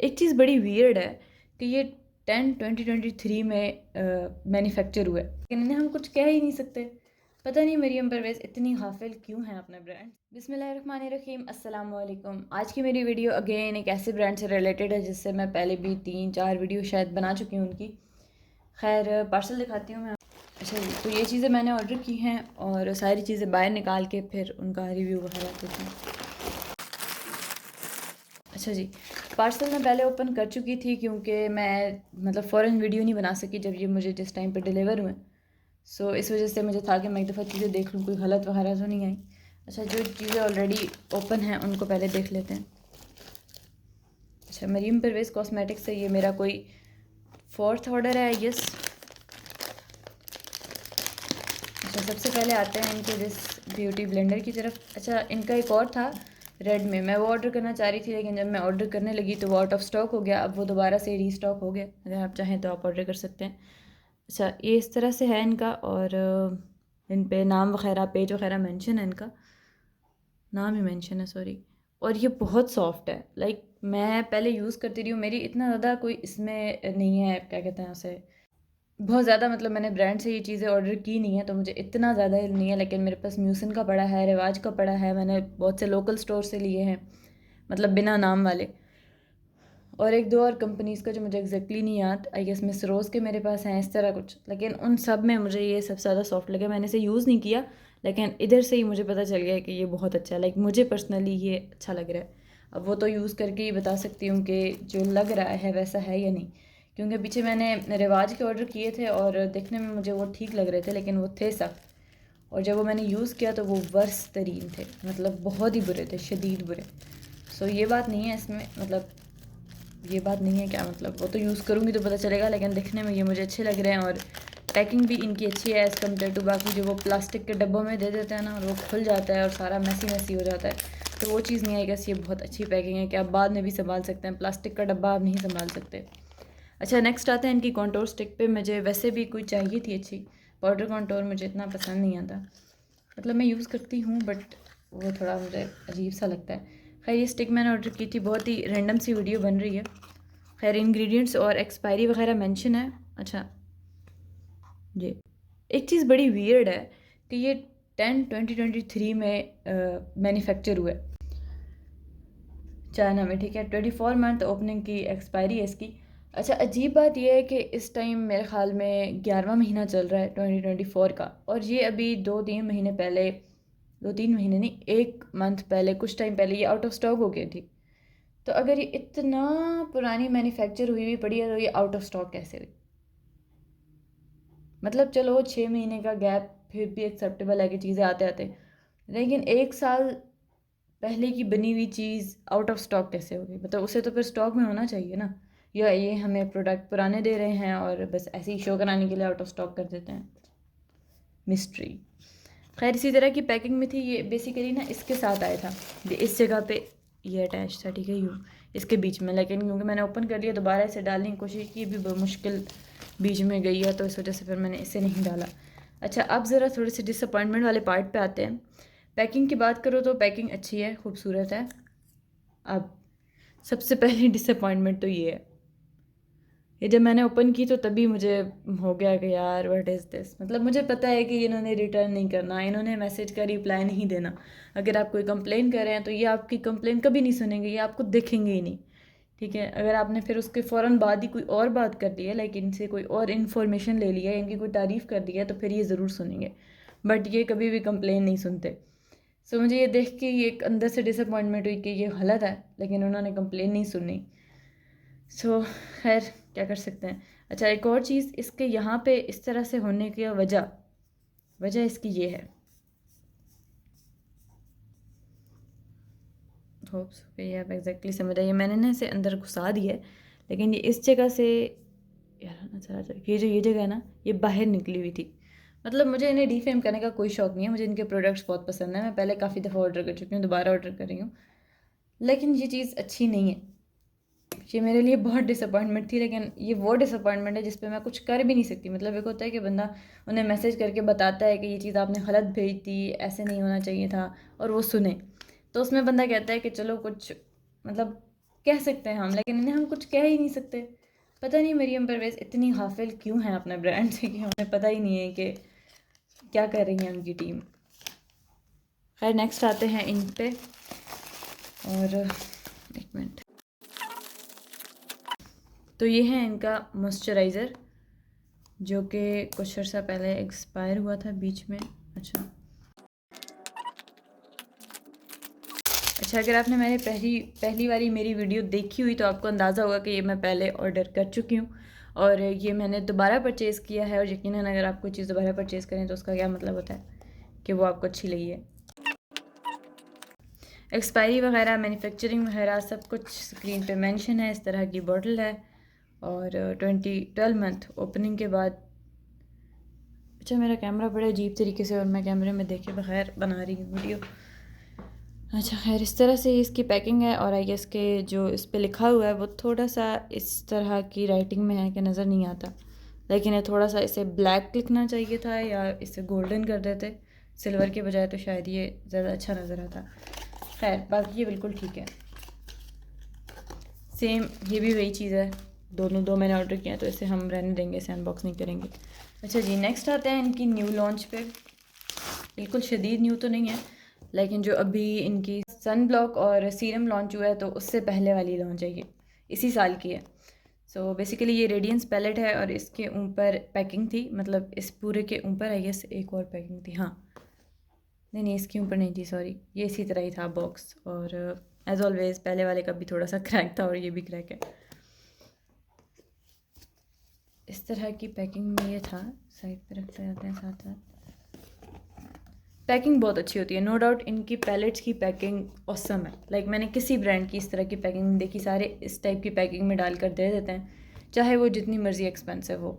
एक चीज़ बड़ी वियर्ड है कि ये 10/2023 में मैन्युफैक्चर हुआ है, लेकिन इन्हें हम कुछ कह ही नहीं सकते। पता नहीं मरियम परवेज़ इतनी गाफिल क्यों है अपना ब्रांड। बिस्मिल्लाहिर्रहमानिर्रहीम, अस्सलाम वालेकुम। आज की मेरी वीडियो अगेन एक ऐसे ब्रांड से रिलेटेड है जिससे मैं पहले भी 3-4 वीडियो शायद बना चुकी हूँ उनकी। खैर पार्सल दिखाती हूँ मैं। अच्छा जी, तो ये चीज़ें मैंने ऑर्डर की हैं और सारी चीज़ें बाहर निकाल के फिर उनका रिव्यू वगैरह देती हूँ। अच्छा जी, पार्सल मैं पहले ओपन कर चुकी थी क्योंकि मैं मतलब फ़ौरन वीडियो नहीं बना सकी जब ये मुझे जिस टाइम पे डिलीवर हुए। सो इस वजह से मुझे था कि मैं एक दफ़ा चीज़ें देख लूँ, कोई गलत वगैरह तो नहीं आई। अच्छा, जो चीज़ें ऑलरेडी ओपन हैं उनको पहले देख लेते हैं। अच्छा, मरीम परवेज़ कॉस्मेटिक्स से ये मेरा कोई 4th ऑर्डर है, यस। अच्छा, सबसे पहले आते हैं इनके दिस ब्यूटी ब्लेंडर की तरफ। अच्छा, इनका एक और था रेड में, मैं वो ऑर्डर करना चाह रही थी लेकिन जब मैं ऑर्डर करने लगी तो वो आउट ऑफ स्टॉक हो गया। अब वो दोबारा से रीस्टॉक हो गया, अगर आप चाहें तो आप ऑर्डर कर सकते हैं। अच्छा, ये इस तरह से है इनका और इन पे नाम वगैरह पेज वगैरह मेंशन है, इनका नाम ही मेंशन है, सॉरी। और ये बहुत सॉफ्ट है, लाइक मैं पहले यूज़ करती रही हूँ, मेरी इतना ज़्यादा कोई इसमें नहीं है, क्या कहते हैं उसे, बहुत ज़्यादा मतलब मैंने ब्रांड से ये चीज़ें ऑर्डर की नहीं है तो मुझे इतना ज़्यादा नहीं है। लेकिन मेरे पास म्यूसिन का पड़ा है, रिवाज का पड़ा है, मैंने बहुत से लोकल स्टोर से लिए हैं, मतलब बिना नाम वाले। और एक दो और कंपनीज़ का जो मुझे एग्जैक्टली नहीं याद, आई गेस मिस रोज़ के मेरे पास हैं इस तरह कुछ। लेकिन उन सब में मुझे ये सबसे ज़्यादा सॉफ्ट लगे। मैंने इसे यूज़ नहीं किया लेकिन इधर से ही मुझे पता चल गया कि ये बहुत अच्छा है, लाइक मुझे पर्सनली ये अच्छा लग रहा है। अब वो तो यूज़ करके ही बता सकती हूँ कि जो लग रहा है वैसा है या नहीं, क्योंकि पीछे मैंने रिवाज के ऑर्डर किए े और देखने में मुझे वो ठीक लग रहे थे लेकिन वो थे सख्त, और जब वो मैंने यूज़ किया तो वो वर्स्ट तरीन थे, मतलब बहुत ही बुरे थे, शदीद बुरे। सो ये बात नहीं है इसमें, मतलब ये बात नहीं है, क्या मतलब, वो तो यूज़ करूँगी तो पता चलेगा। लेकिन दिखने में ये मुझे अच्छे लग रहे हैं और पैकिंग भी इनकी अच्छी है एज़ कम्पेयर टू बाकी जो वो प्लास्टिक के डब्बों में दे देते हैं ना, और वो खुल जाता है और सारा मैसी मैसी हो जाता है, तो वो चीज़ नहीं आएगा। ये बहुत अच्छी पैकिंग है कि आप बाद में भी संभाल सकते हैं, प्लास्टिक का डब्बा आप नहीं संभाल सकते। अच्छा, नेक्स्ट आते हैं इनकी कॉन्टोर स्टिक पे। मुझे वैसे भी कोई चाहिए थी अच्छी, पाउडर कॉन्टोर मुझे इतना पसंद नहीं आता, मतलब मैं यूज़ करती हूँ बट वो थोड़ा मुझे अजीब सा लगता है। खैर ये स्टिक मैंने ऑर्डर की थी, बहुत ही रैंडम सी वीडियो बन रही है। खैर इंग्रेडिएंट्स और एक्सपायरी वगैरह मेंशन है। अच्छा जी, एक चीज़ बड़ी वियर्ड है कि ये 10/2023 में मैन्युफैक्चर हुआ है चाइना में, ठीक है। 24 मंथ ओपनिंग की एक्सपायरी है इसकी। अच्छा, अजीब बात यह है कि इस टाइम मेरे ख़्याल में 11वां महीना चल रहा है 2024 का, और ये अभी 2-3 महीने पहले, 2-3 महीने नहीं, 1 मंथ पहले, कुछ टाइम पहले ये आउट ऑफ स्टॉक हो गई थी। तो अगर ये इतना पुरानी मैन्युफैक्चर हुई हुई पड़ी है तो ये आउट ऑफ स्टॉक कैसे हुई? मतलब चलो 6 महीने का गैप फिर भी एक्सेप्टेबल है कि चीज़ें आते आते, लेकिन 1 साल पहले की बनी हुई चीज़ आउट ऑफ स्टॉक कैसे होगी? मतलब उसे तो फिर स्टॉक में होना चाहिए ना, या ये हमें प्रोडक्ट पुराने दे रहे हैं और बस ऐसे ही शो कराने के लिए आउट ऑफ स्टॉक कर देते हैं। मिस्ट्री। खैर इसी तरह की पैकिंग में थी ये, बेसिकली ना इसके साथ आया था, ये इस जगह पे ये अटैच था, ठीक है, यूँ इसके बीच में। लेकिन क्योंकि मैंने ओपन कर लिया, दोबारा इसे डालने की कोशिश की, भी मुश्किल बीच में गई है, तो इस वजह से फिर मैंने इसे नहीं डाला। अच्छा, अब ज़रा थोड़े से डिसअपॉइंटमेंट वाले पार्ट पे आते हैं। पैकिंग की बात करो तो पैकिंग अच्छी है, खूबसूरत है। अब सबसे पहले डिसअपॉइंटमेंट तो ये है, ये जब मैंने ओपन की तो तभी मुझे हो गया कि यार व्हाट इज़ दिस। मतलब मुझे पता है कि इन्होंने रिटर्न नहीं करना, इन्होंने मैसेज का रिप्लाई नहीं देना। अगर आप कोई कंप्लेन कर रहे हैं तो ये आपकी कंप्लेन कभी नहीं सुनेंगे, ये आपको देखेंगे ही नहीं, ठीक है। अगर आपने फिर उसके फ़ौरन बाद ही कोई और बात कर दी है, लाइक इनसे कोई और इन्फॉर्मेशन ले लिया है, इनकी कोई तारीफ़ कर दी है, तो फिर ये ज़रूर सुनेंगे, बट ये कभी भी कंप्लेन नहीं सुनते। सो मुझे ये देख के ये एक अंदर से डिसअपॉइंटमेंट हुई कि ये गलत है, लेकिन उन्होंने कंप्लेन नहीं सुनी। सो खैर क्या कर सकते हैं। अच्छा, एक और चीज़, इसके यहाँ पे इस तरह से होने की वजह वजह इसकी ये है, होप्स ये आप एग्जैक्टली समझ आइए। मैंने ना इसे अंदर घुसा दिया है लेकिन ये इस जगह से, यार अच्छा, ये जगह है ना, ये बाहर निकली हुई थी। मतलब मुझे इन्हें डीफेम करने का कोई शौक नहीं है, मुझे इनके प्रोडक्ट्स बहुत पसंद है, मैं पहले काफ़ी दफ़ा ऑर्डर कर चुकी हूँ, दोबारा ऑर्डर कर रही हूँ, लेकिन ये चीज़ अच्छी नहीं है। ये मेरे लिए बहुत डिसअपॉइंटमेंट थी, लेकिन ये वो डिसअपॉइंटमेंट है जिस पे मैं कुछ कर भी नहीं सकती। मतलब एक होता है कि बंदा उन्हें मैसेज करके बताता है कि ये चीज़ आपने गलत भेज दी, ऐसे नहीं होना चाहिए था, और वो सुने, तो उसमें बंदा कहता है कि चलो कुछ, मतलब कह सकते हैं हम, लेकिन इन्हें हम कुछ कह ही नहीं सकते। पता नहीं मरियम परवेज़ इतनी गाफिल क्यों है अपने ब्रांड से कि हमें पता ही नहीं है कि क्या कर रही है उनकी टीम। खैर नेक्स्ट आते हैं इन पे, और एक मिनट, तो ये है इनका मॉइस्चराइज़र जो कि कुछ अर्सा पहले एक्सपायर हुआ था बीच में। अच्छा, अगर आपने मैंने पहली वाली मेरी वीडियो देखी हुई तो आपको अंदाज़ा होगा कि ये मैं पहले ऑर्डर कर चुकी हूँ और ये मैंने दोबारा परचेज़ किया है। और यकीनन अगर आप कोई चीज़ दोबारा परचेज़ करें तो उसका क्या मतलब होता है कि वो आपको अच्छी लगी है। एक्सपायरी वगैरह, मैन्युफैक्चरिंग वगैरह सब कुछ स्क्रीन पे मेंशन है। इस तरह की बॉटल है और 12 मंथ ओपनिंग के बाद। अच्छा, मेरा कैमरा बड़े अजीब तरीके से और मैं कैमरे में देखे बगैर बना रही हूँ वीडियो। अच्छा खैर, इस तरह से इसकी पैकिंग है और आई गेस के जो इस पे लिखा हुआ है वो थोड़ा सा इस तरह की राइटिंग में है कि नज़र नहीं आता, लेकिन ये थोड़ा सा इसे ब्लैक लिखना चाहिए था या इसे गोल्डन कर देते सिल्वर के बजाय, तो शायद ये ज़्यादा अच्छा नज़र आता। खैर बाकी ये बिल्कुल ठीक है, सेम ये भी वही चीज़ है। दोनों दो मैंने ऑर्डर किया तो इसे हम रहने देंगे, इसे अनबॉक्स नहीं करेंगे। अच्छा जी, नेक्स्ट आते हैं इनकी न्यू लॉन्च पे। बिल्कुल शदीद न्यू तो नहीं है, लेकिन जो अभी इनकी सन ब्लॉक और सीरम लॉन्च हुआ है तो उससे पहले वाली लॉन्च है, ये इसी साल की है। सो बेसिकली ये रेडियंस पैलेट है और इसके ऊपर पैकिंग थी, मतलब इस पूरे के ऊपर आई गेस एक और पैकिंग थी। हाँ नहीं, इसके ऊपर नहीं थी, सॉरी, ये इसी तरह ही था बॉक्स। और एज ऑलवेज पहले वाले का भी थोड़ा सा क्रैक था और ये भी क्रैक है। इस तरह की पैकिंग में ये था, साइड पे रखते जाते हैं साथ साथ। पैकिंग बहुत अच्छी होती है, नो डाउट इनकी पैलेट्स की पैकिंग ऑसम है। लाइक मैंने किसी ब्रांड की इस तरह की पैकिंग नहीं देखी, सारे इस टाइप की पैकिंग में डाल कर दे देते हैं चाहे वो जितनी मर्ज़ी एक्सपेंसिव हो।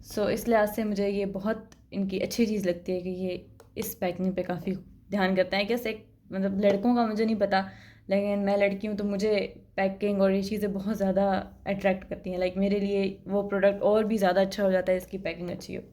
सो इस लिहाज से मुझे ये बहुत इनकी अच्छी चीज़ लगती है कि ये इस पैकिंग पे काफ़ी ध्यान करते हैं। कैसे मतलब लड़कों का मुझे नहीं पता, लेकिन मैं लड़की हूँ तो मुझे पैकिंग और ये चीज़ें बहुत ज़्यादा अट्रैक्ट करती हैं। लाइक मेरे लिए वो प्रोडक्ट और भी ज़्यादा अच्छा हो जाता है इसकी पैकिंग अच्छी हो।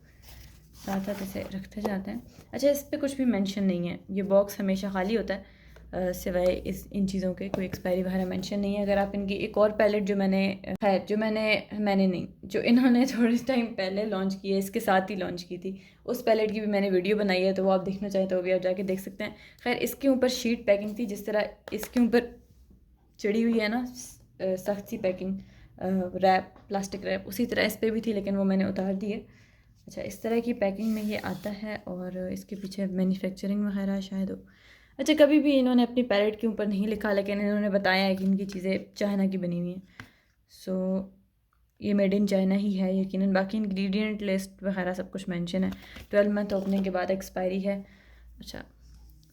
साथ साथ इसे रखते जाते हैं। अच्छा, इस पे कुछ भी मेंशन नहीं है, ये बॉक्स हमेशा खाली होता है सिवाय इस इन चीज़ों के, कोई एक्सपायरी वगैरह मेंशन नहीं है। अगर आप इनकी एक और पैलेट जो मैंने नहीं, जो इन्होंने थोड़े टाइम पहले लॉन्च की है, इसके साथ ही लॉन्च की थी, उस पैलेट की भी मैंने वीडियो बनाई है, तो वो आप देखना चाहें तो वो भी आप जाके देख सकते हैं। खैर इसके ऊपर शीट पैकिंग थी, जिस तरह इसके ऊपर चढ़ी हुई है ना सख्त सी पैकिंग, रैप, प्लास्टिक रैप, उसी तरह इस पर भी थी, लेकिन वो मैंने उतार दी है। अच्छा, इस तरह की पैकिंग में ये आता है और इसके पीछे मैन्युफैक्चरिंग वगैरह शायद हो। अच्छा, कभी भी इन्होंने अपनी पैलेट के ऊपर नहीं लिखा, लेकिन इन्होंने बताया है कि इनकी चीज़ें चाइना की बनी हुई हैं। सो ये मेड इन चाइना ही है यकीनन। बाकी इंग्रेडिएंट लिस्ट वगैरह सब कुछ मेंशन है। 12 मंथ ओपनिंग के बाद एक्सपायरी है। अच्छा,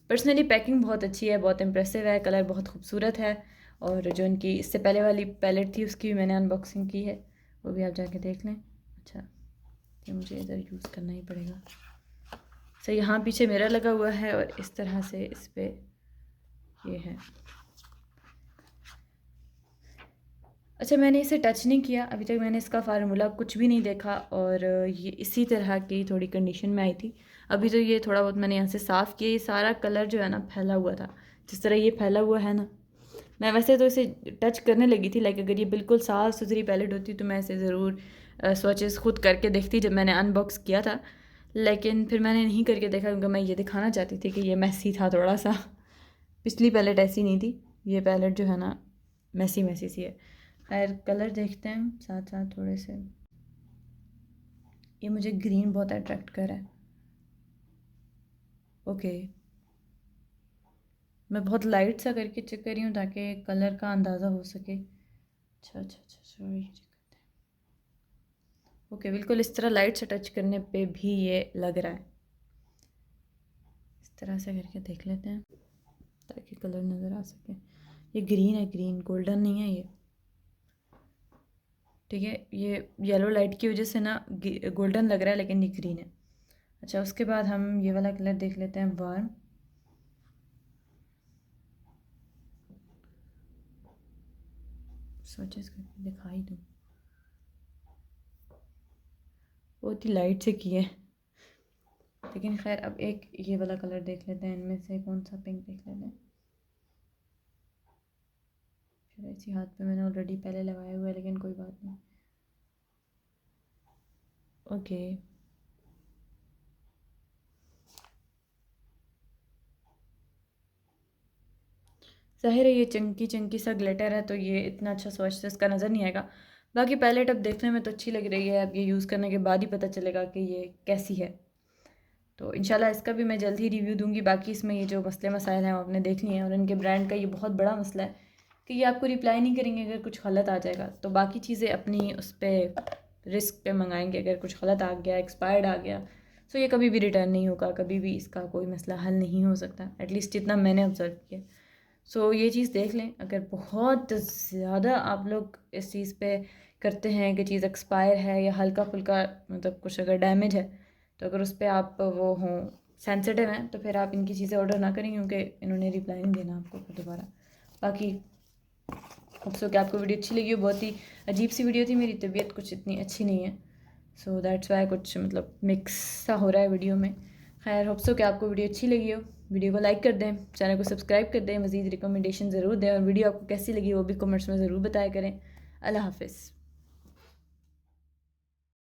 पर्सनली पैकिंग बहुत अच्छी है, बहुत इंप्रेसिव है, कलर बहुत खूबसूरत है। और जो इनकी इससे पहले वाली पैलेट थी उसकी भी मैंने अनबॉक्सिंग की है, वो भी आप जाके देख लें। अच्छा, ये मुझे इधर यूज़ करना ही पड़ेगा। सो यहाँ पीछे मिरर लगा हुआ है और इस तरह से इस पर ये है। अच्छा, मैंने इसे टच नहीं किया अभी तक, मैंने इसका फार्मूला कुछ भी नहीं देखा और ये इसी तरह की थोड़ी कंडीशन में आई थी। अभी तो ये थोड़ा बहुत मैंने यहाँ से साफ़ किया। ये सारा कलर जो है ना फैला हुआ था, जिस तरह ये फैला हुआ है ना। मैं वैसे तो इसे टच करने लगी थी, लाइक अगर ये बिल्कुल साफ़ सुथरी पैलेट होती तो मैं इसे ज़रूर स्वचेस खुद करके देखती जब मैंने अनबॉक्स किया था, लेकिन फिर मैंने नहीं करके देखा क्योंकि मैं ये दिखाना चाहती थी कि ये मैसी था थोड़ा सा। पिछली पैलेट ऐसी नहीं थी, ये पैलेट जो है ना मैसी मैसी सी है। खैर कलर देखते हैं साथ साथ थोड़े से। ये मुझे ग्रीन बहुत अट्रैक्ट कर रहा है। ओके, मैं बहुत लाइट सा करके चेक कर रही हूँ ताकि कलर का अंदाज़ा हो सके। अच्छा सॉरी। ओके, बिल्कुल इस तरह लाइट से टच करने पे भी ये लग रहा है। इस तरह से करके देख लेते हैं ताकि कलर नज़र आ सके। ये ग्रीन है, ग्रीन, गोल्डन नहीं है ये। ठीक है, ये येलो लाइट की वजह से ना गोल्डन लग रहा है, लेकिन ये ग्रीन है। अच्छा, उसके बाद हम ये वाला कलर देख लेते हैं, वार्म। सोचे करके दिखाई दूँ, बहुत ही लाइट से किए, लेकिन खैर अब एक ये वाला कलर देख लेते हैं। इनमें से कौन सा पिंक देख लेते हैं। इसी हाथ पे मैंने ऑलरेडी पहले लगाया हुआ है, लेकिन कोई बात नहीं। ओके, ज़ाहिर है ये चंकी चंकी सा ग्लिटर है तो ये इतना अच्छा स्वच्छ से इसका नज़र नहीं आएगा। बाकी पैलेट अब देखने में तो अच्छी लग रही है, अब ये यूज़ करने के बाद ही पता चलेगा कि ये कैसी है। तो इंशाल्लाह इसका भी मैं जल्द ही रिव्यू दूंगी। बाकी इसमें ये जो मसले मसाइल हैं वो आपने देख लिए हैं, और इनके ब्रांड का ये बहुत बड़ा मसला है कि ये आपको रिप्लाई नहीं करेंगे अगर कुछ गलत आ जाएगा। तो बाकी चीज़ें अपनी उस पर रिस्क पे मंगाएंगे, अगर कुछ गलत आ गया, एक्सपायर्ड आ गया, तो ये कभी भी रिटर्न नहीं होगा, कभी भी इसका कोई मसला हल नहीं हो सकता, एटलीस्ट जितना मैंने ऑब्ज़र्व किया। सो ये चीज़ देख लें। अगर बहुत ज़्यादा आप लोग इस चीज़ पे करते हैं कि चीज़ एक्सपायर है या हल्का फुल्का मतलब कुछ अगर डैमेज है, तो अगर उस पर आप वो हों सेंसिटिव हैं, तो फिर आप इनकी चीज़ें ऑर्डर ना करें, क्योंकि इन्होंने रिप्लाई नहीं देना आपको फिर दोबारा। बाकी होप सो कि आपको वीडियो अच्छी लगी हो। बहुत ही अजीब सी वीडियो थी, मेरी तबीयत कुछ इतनी अच्छी नहीं है, सो दैट्स वाई कुछ मतलब मिक्स सा हो रहा है वीडियो में। खैर होप सो कि आपको वीडियो अच्छी लगी हो। वीडियो को लाइक कर दें, चैनल को सब्सक्राइब कर दें, मज़ीद रिकमेंडेशन ज़रूर दें, और वीडियो आपको कैसी लगी वो भी कमेंट्स में ज़रूर बताया करें। अल्लाह हाफ़िज़।